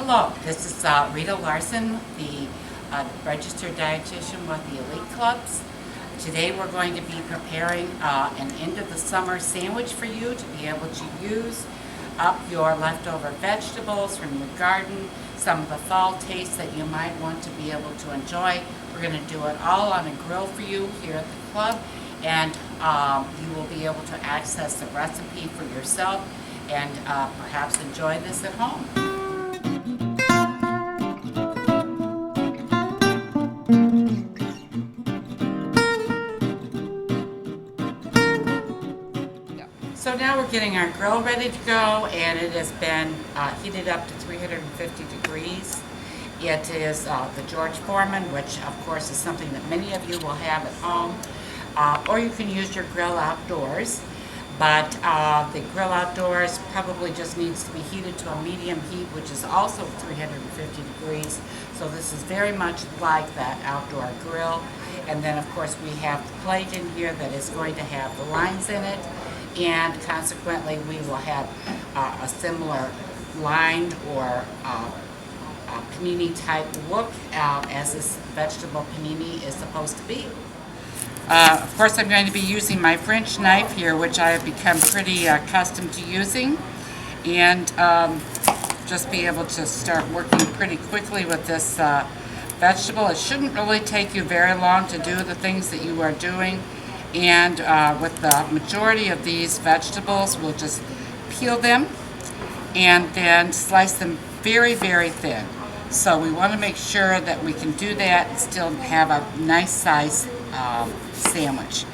Hello, this is Rita Larsen, the registered dietitian with the Elite Clubs. Today we're going to be preparing an end of the summer sandwich for you to be able to use up your leftover vegetables from your garden, some of the fall tastes that you might want to be able to enjoy. We're going to do it all on a grill for you here at the club, and you will be able to access the recipe for yourself and perhaps enjoy this at home. So now we're getting our grill ready to go, and it has been heated up to 350 degrees. It is the George Foreman, which of course is something that many of you will have at home, or you can use your grill outdoors. But the grill outdoors probably just needs to be heated to a medium heat, which is also 350 degrees. So this is very much like that outdoor grill. And then of course we have the plate in here that is going to have the lines in it, and consequently we will have a similar lined or panini type look as this vegetable panini is supposed to be. Of course, I'm going to be using my French knife here, which I have become pretty accustomed to using, and just be able to start working pretty quickly with this vegetable. It shouldn't really take you very long to do the things that you are doing, and with the majority of these vegetables, we'll just peel them and then slice them very, very thin. So we want to make sure that we can do that and still have a nice size sandwich.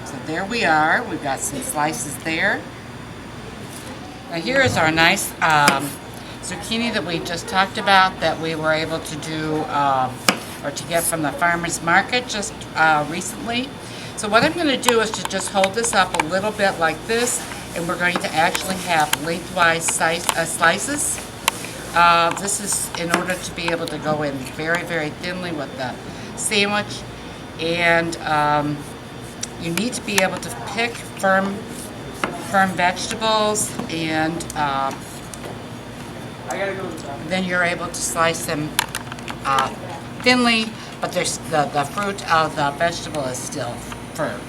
So there we are. We've got some slices there. Now here is our nice zucchini that we just talked about, that we were able to do or to get from the farmer's market just recently. So what I'm going to do is to just hold this up a little bit like this, and we're going to actually have lengthwise slices. This is in order to be able to go in very, very thinly with the sandwich. And you need to be able to pick firm vegetables, and then you're able to slice them thinly, but there's the fruit of the vegetable is still firm.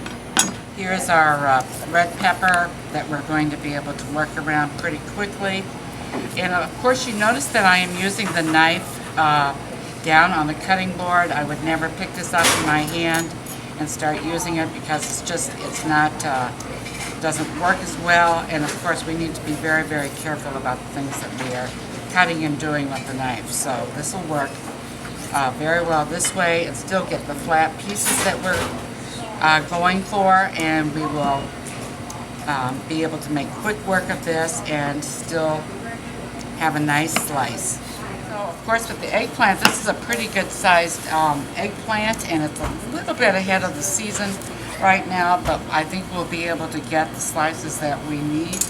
Here's our red pepper that we're going to be able to work around pretty quickly. And of course you notice that I am using the knife down on the cutting board. I would never pick this up in my hand and start using it, because it's not doesn't work as well. And of course we need to be very, very careful about the things that we are cutting and doing with the knife. So this will work very well this way, and still get the flat pieces that we're going for, and we will be able to make quick work of this and still have a nice slice. So of course with the eggplant, this is a pretty good sized eggplant, and it's a little bit ahead of the season right now, but I think we'll be able to get the slices that we need.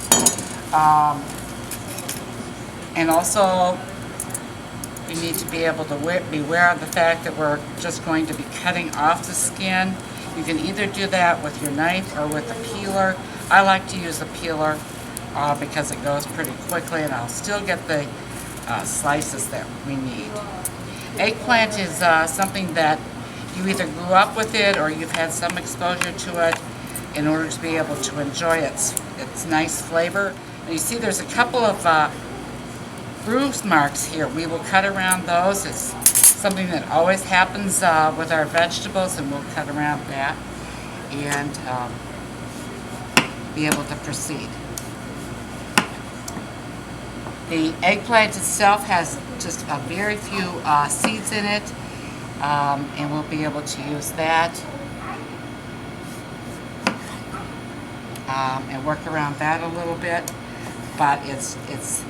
And also you need to be able to be aware of the fact that we're just going to be cutting off the skin. You can either do that with your knife or with a peeler. I like to use a peeler because it goes pretty quickly, and I'll still get the slices that we need. Eggplant is something that you either grew up with it or you've had some exposure to it in order to be able to enjoy its nice flavor. And you see there's a couple of bruise marks here. We will cut around those. It's something that always happens with our vegetables, and we'll cut around that and be able to proceed. The eggplant itself has just a very few seeds in it, and we'll be able to use that and work around that a little bit, but it's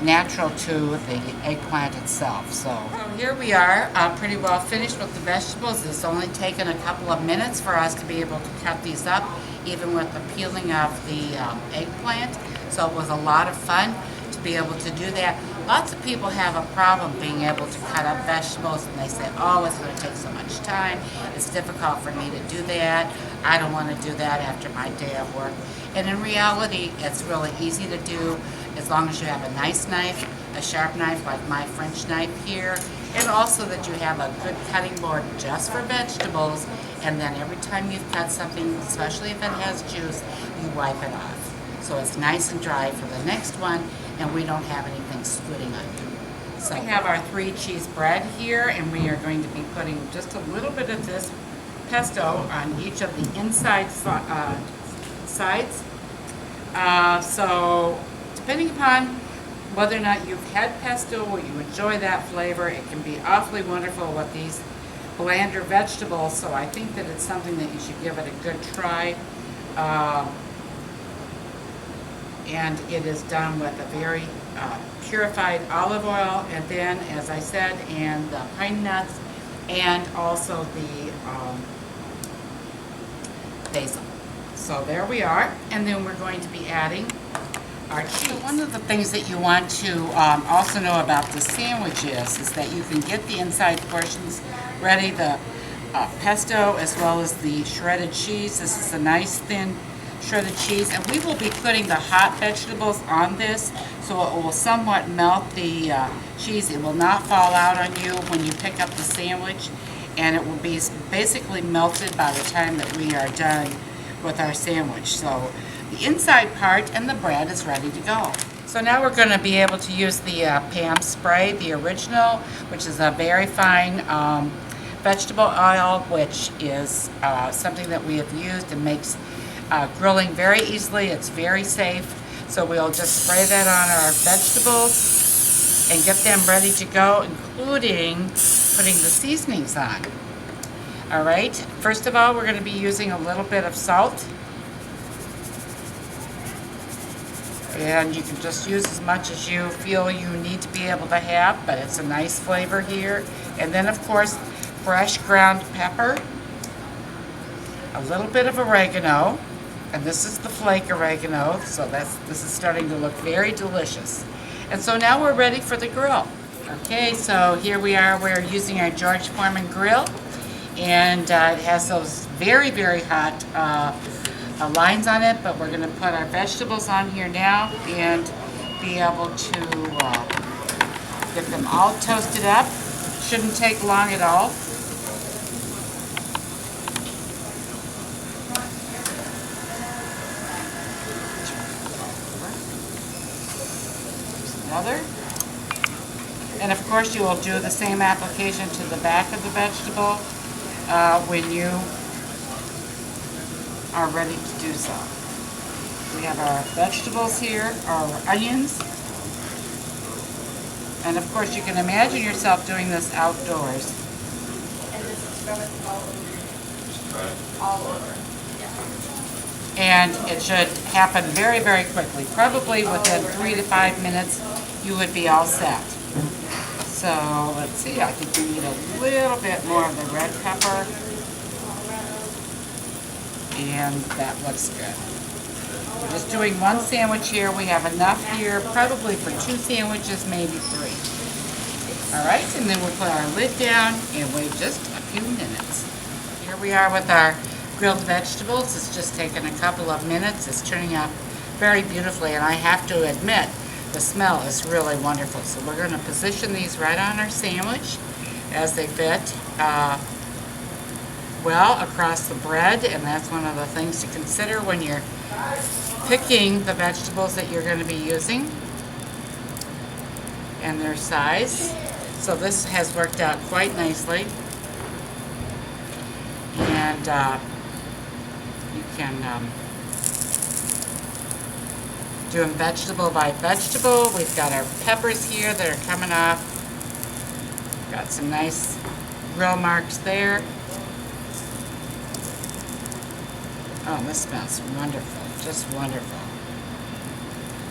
natural to the eggplant itself. So here we are, pretty well finished with the vegetables. It's only taken a couple of minutes for us to be able to cut these up, even with the peeling of the eggplant. So it was a lot of fun to be able to do that. Lots of people have a problem being able to cut up vegetables, and they say, oh, it's going to take so much time. It's difficult for me to do that. I don't want to do that after my day of work. And in reality, it's really easy to do as long as you have a nice knife, a sharp knife like my French knife here, and also that you have a good cutting board just for vegetables, and then every time you've cut something, especially if it has juice, you wipe it off. So it's nice and dry for the next one, and we don't have anything squitting on you. So we have our 3 cheese bread here, and we are going to be putting just a little bit of this pesto on each of the inside sides. So depending upon whether or not you've had pesto or you enjoy that flavor, it can be awfully wonderful with these blander vegetables. So I think that it's something that you should give it a good try. And it is done with a very purified olive oil, and then, as I said, and the pine nuts, and also the basil. So there we are, and then we're going to be adding our cheese. So one of the things that you want to also know about the sandwich is that you can get the inside portions ready, the pesto as well as the shredded cheese. This is a nice thin shredded cheese, and we will be putting the hot vegetables on this, so it will somewhat melt the cheese. It will not fall out on you when you pick up the sandwich, and it will be basically melted by the time that we are done with our sandwich. So the inside part and the bread is ready to go. So now we're going to be able to use the Pam spray, the original, which is a very fine vegetable oil, which is something that we have used and makes grilling very easily. It's very safe. So we'll just spray that on our vegetables and get them ready to go, including putting the seasonings on. All right, first of all, we're going to be using a little bit of salt. And you can just use as much as you feel you need to be able to have, but it's a nice flavor here. And then, of course, fresh ground pepper, a little bit of oregano, and this is the flake oregano, so this is starting to look very delicious. And so now we're ready for the grill. Okay, so here we are. We're using our George Foreman grill, and it has those very, very hot lines on it, but we're going to put our vegetables on here now and be able to get them all toasted up. Shouldn't take long at all. Another. And of course you will do the same application to the back of the vegetable when you are ready to do so. We have our vegetables here, our onions, and of course you can imagine yourself doing this outdoors. And this is from all over. Yeah. And it should happen very, very quickly. Probably within 3 to 5 minutes you would be all set. So let's see, I think we need a little bit more of the red pepper. And that looks good. We're just doing one sandwich here. We have enough here, probably for 2 sandwiches, maybe 3. All right, and then we'll put our lid down and wait just a few minutes. Here we are with our grilled vegetables. It's just taken a couple of minutes. It's turning out very beautifully, and I have to admit, the smell is really wonderful. So we're going to position these right on our sandwich as they fit well across the bread, and that's one of the things to consider when you're picking the vegetables that you're going to be using and their size. So this has worked out quite nicely, and you can do them vegetable by vegetable. We've got our peppers here that are coming off. Got some nice grill marks there. Oh, this smells wonderful, just wonderful.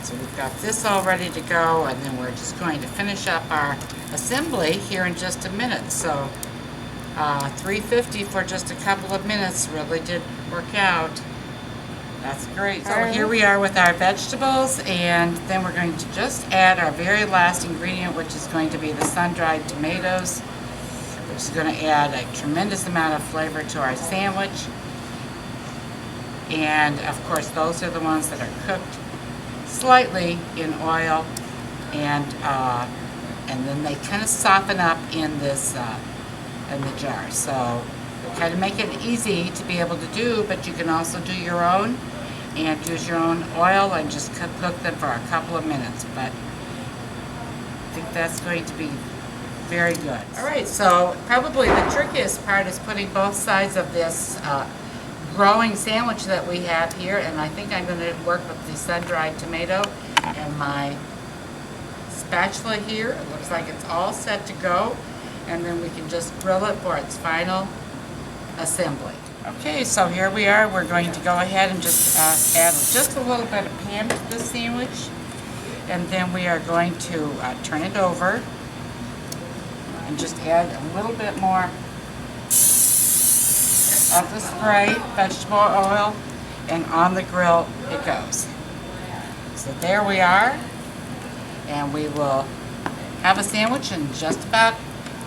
So we've got this all ready to go, and then we're just going to finish up our assembly here in just a minute. So 350 for just a couple of minutes really did work out. That's great. So here we are with our vegetables, and then we're going to just add our very last ingredient, which is going to be the sun-dried tomatoes, which is going to add a tremendous amount of flavor to our sandwich. And of course those are the ones that are cooked slightly in oil, and then they kind of soften up in this in the jar. So kind of make it easy to be able to do, but you can also do your own and use your own oil and just cook them for a couple of minutes. But I think that's going to be very good. All right, so probably the trickiest part is putting both sides of this growing sandwich that we have here, and I think I'm going to work with the sun-dried tomato and my spatula here. It looks like it's all set to go, and then we can just grill it for its final assembly. Okay, so here we are. We're going to go ahead and just add just a little bit of Pam to this sandwich, and then we are going to turn it over and just add a little bit more of the spray vegetable oil, and on the grill it goes. So there we are, and we will have a sandwich in just about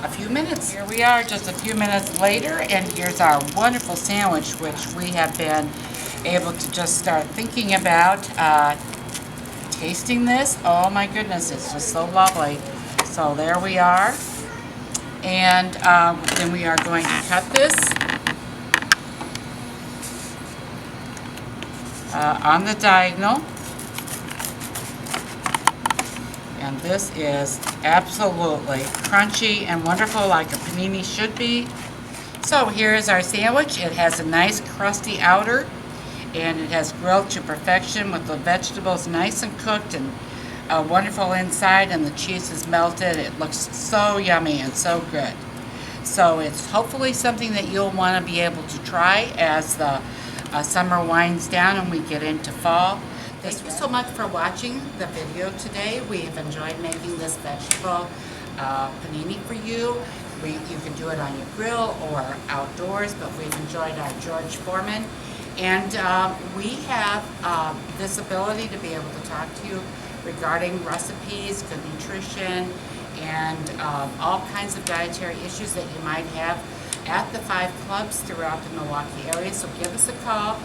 a few minutes. Here we are just a few minutes later, and here's our wonderful sandwich, which we have been able to just start thinking about tasting this. Oh my goodness, it's just so lovely. So there we are, and then we are going to cut this on the diagonal. And this is absolutely crunchy and wonderful, like a panini should be. So here is our sandwich. It has a nice crusty outer, and it has grilled to perfection with the vegetables nice and cooked and wonderful inside, and the cheese is melted. It looks so yummy and so good. So it's hopefully something that you'll want to be able to try as the summer winds down and we get into fall. Thank you so much for watching the video today. We have enjoyed making this vegetable panini for you. You can do it on your grill or outdoors, but we've enjoyed our George Foreman. And we have this ability to be able to talk to you regarding recipes, good nutrition, and all kinds of dietary issues that you might have at the 5 clubs throughout the Milwaukee area. So give us a call.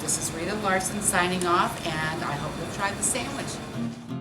This is Rita Larsen signing off, and I hope you'll try the sandwich.